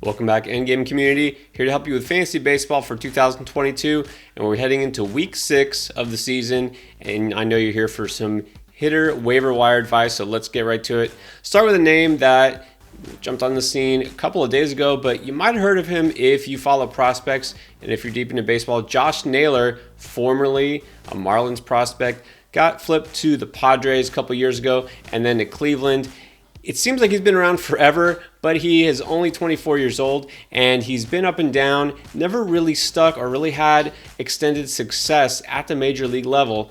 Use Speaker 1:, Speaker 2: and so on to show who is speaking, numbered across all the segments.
Speaker 1: Welcome back, Endgame community. Here to help you with fantasy baseball for 2022, and we're heading into week 6 of the season. And I know you're here for some hitter waiver wire advice, so let's get right to it. Start with a name that jumped on the scene a couple of days ago, but you might have heard of him if you follow prospects and if you're deep into baseball. Josh Naylor, formerly a Marlins prospect, got flipped to the Padres a couple years ago and then to Cleveland. It seems like he's been around forever, but he is only 24 years old, and he's been up and down, never really stuck or really had extended success at the major league level.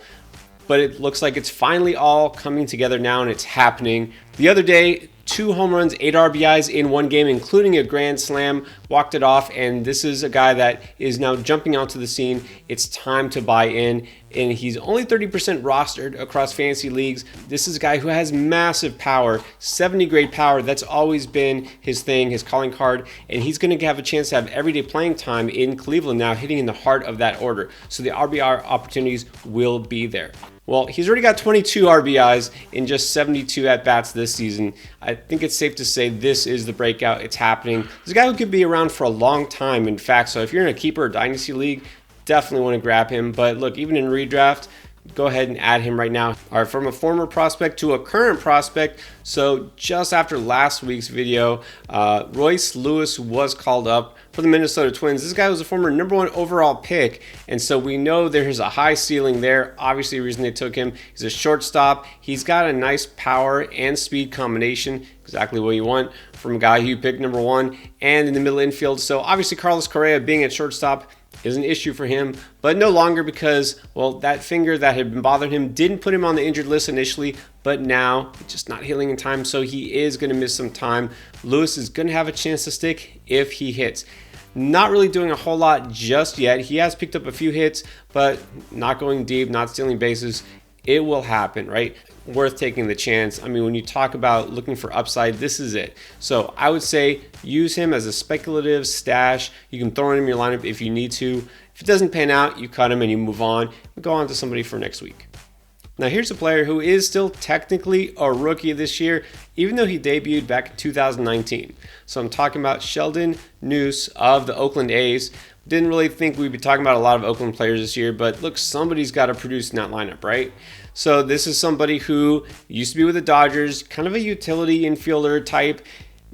Speaker 1: But it looks like it's finally all coming together now, and it's happening. The other day, 2 home runs, 8 RBIs in one game, including a grand slam, walked it off, and this is a guy that is now jumping onto the scene. It's time to buy in, and he's only 30% rostered across fantasy leagues. This is a guy who has massive power, 70 grade power. That's always been his thing, his calling card, and he's going to have a chance to have everyday playing time in Cleveland now, hitting in the heart of that order. So the RBI opportunities will be there. Well, he's already got 22 RBIs in just 72 at-bats this season. I think it's safe to say this is the breakout. It's happening. He's a guy who could be around for a long time, in fact. So if you're in a keeper or dynasty league, definitely want to grab him. But look, even in redraft, go ahead and add him right now. All right, from a former prospect to a current prospect. So just after last week's video, Royce Lewis was called up for the Minnesota Twins. This guy was a former #1 overall pick, and so we know there's a high ceiling there. Obviously, the reason they took him, he's a shortstop. He's got a nice power and speed combination, exactly what you want from a guy who you picked #1 and in the middle infield. So obviously, Carlos Correa being at shortstop is an issue for him, but no longer because, well, that finger that had been bothering him didn't put him on the injured list initially, but now it's just not healing in time, so he is going to miss some time. Lewis is going to have a chance to stick if he hits. Not really doing a whole lot just yet. He has picked up a few hits, but not going deep, not stealing bases. It will happen, right? Worth taking the chance. I mean, when you talk about looking for upside, this is it. So I would say use him as a speculative stash. You can throw him in your lineup if you need to. If it doesn't pan out, you cut him and you move on. Go on to somebody for next week. Now here's a player who is still technically a rookie this year, even though he debuted back in 2019. So I'm talking about Sheldon Neuse of the Oakland A's. Didn't really think we'd be talking about a lot of Oakland players this year, but look, somebody's got to produce in that lineup, right? So this is somebody who used to be with the Dodgers, kind of a utility infielder type,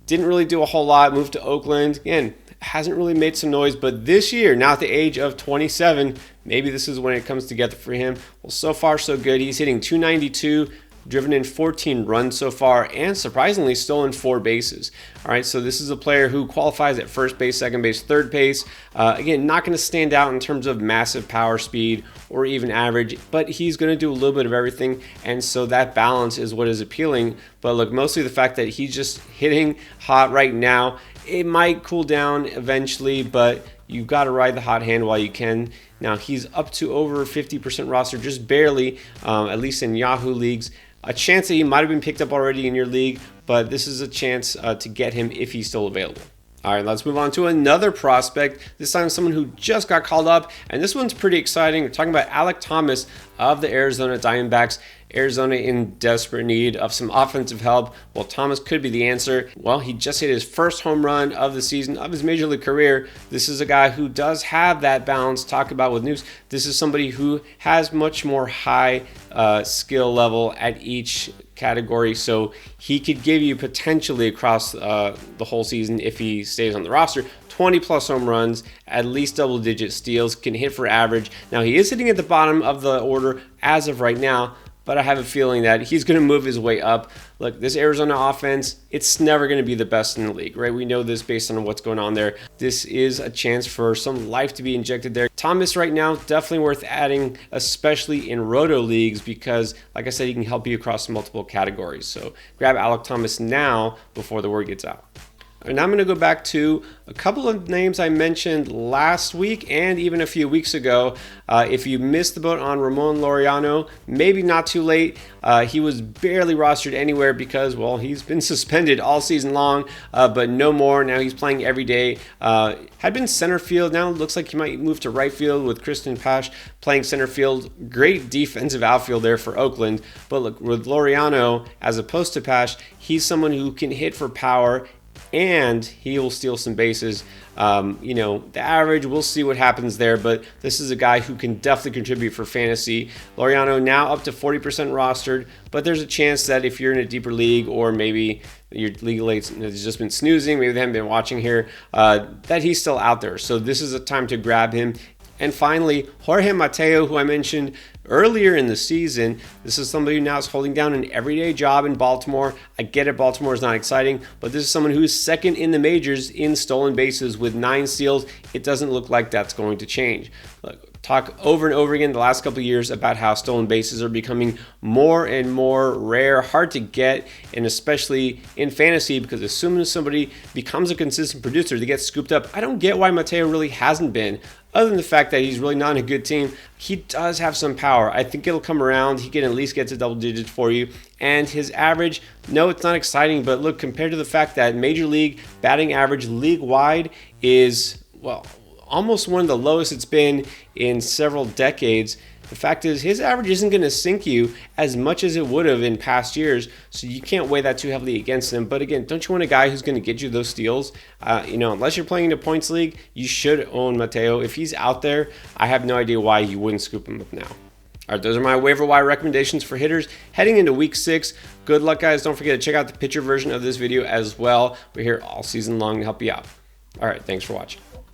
Speaker 1: didn't really do a whole lot, moved to Oakland. Again, hasn't really made some noise, but this year, now at the age of 27, maybe this is when it comes together for him. Well, so far so good. He's hitting .292, driven in 14 runs so far, and surprisingly stolen 4 bases. All right, so this is a player who qualifies at first base, second base, third base. Again, not going to stand out in terms of massive power, speed, or even average, but he's going to do a little bit of everything, and so that balance is what is appealing. But look, mostly the fact that he's just hitting hot right now. It might cool down eventually, but you've got to ride the hot hand while you can. Now, he's up to over 50% roster, just barely, at least in Yahoo leagues. A chance that he might have been picked up already in your league, but this is a chance to get him if he's still available. All right, let's move on to another prospect. This time someone who just got called up, and this one's pretty exciting. We're talking about Alek Thomas of the Arizona Diamondbacks. Arizona in desperate need of some offensive help. Well, Thomas could be the answer. Well, he just hit his first home run of the season, of his major league career. This is a guy who does have that balance talked about with Neuse. This is somebody who has much more high skill level at each category, so he could give you potentially across the whole season if he stays on the roster 20 plus home runs, at least double-digit steals, can hit for average. Now, he is sitting at the bottom of the order as of right now, but I have a feeling that he's going to move his way up. Look, this Arizona offense, it's never going to be the best in the league, right? We know this based on what's going on there. This is a chance for some life to be injected there. Thomas right now, definitely worth adding, especially in roto leagues, because like I said, he can help you across multiple categories. So grab Alek Thomas now before the word gets out. And I'm going to go back to a couple of names I mentioned last week and even a few weeks ago. If you missed the boat on Ramon Laureano, maybe not too late. He was barely rostered anywhere because, well, he's been suspended all season long, but no more. Now he's playing every day. Had been center field. Now it looks like he might move to right field with Kristen Pash playing center field. Great defensive outfield there for Oakland. But look, with Laureano, as opposed to Pash, he's someone who can hit for power and he will steal some bases. The average, we'll see what happens there, but this is a guy who can definitely contribute for fantasy. Laureano now up to 40% rostered, but there's a chance that if you're in a deeper league, or maybe your league late has just been snoozing, maybe they haven't been watching here, that he's still out there. So this is a time to grab him. And finally, Jorge Mateo, who I mentioned earlier in the season. This is somebody who now is holding down an everyday job in Baltimore. I get it, Baltimore is not exciting, but this is someone who is second in the majors in stolen bases with 9 steals. It doesn't look like that's going to change. Look, talk over and over again the last couple of years about how stolen bases are becoming more and more rare, hard to get, and especially in fantasy, because as soon as somebody becomes a consistent producer, they get scooped up. I don't get why Mateo really hasn't been. Other than the fact that he's really not on a good team, he does have some power. I think it'll come around. He can at least get to double digits for you. And his average, no, it's not exciting, but look, compared to the fact that Major League batting average league-wide is, well, almost one of the lowest it's been in several decades. The fact is, his average isn't going to sink you as much as it would have in past years, so you can't weigh that too heavily against him. But again, don't you want a guy who's going to get you those steals? Unless you're playing in a points league, you should own Mateo. If he's out there, I have no idea why you wouldn't scoop him up now. All right, those are my waiver wire recommendations for hitters heading into week 6. Good luck, guys. Don't forget to check out the picture version of this video as well. We're here all season long to help you out. All right, thanks for watching.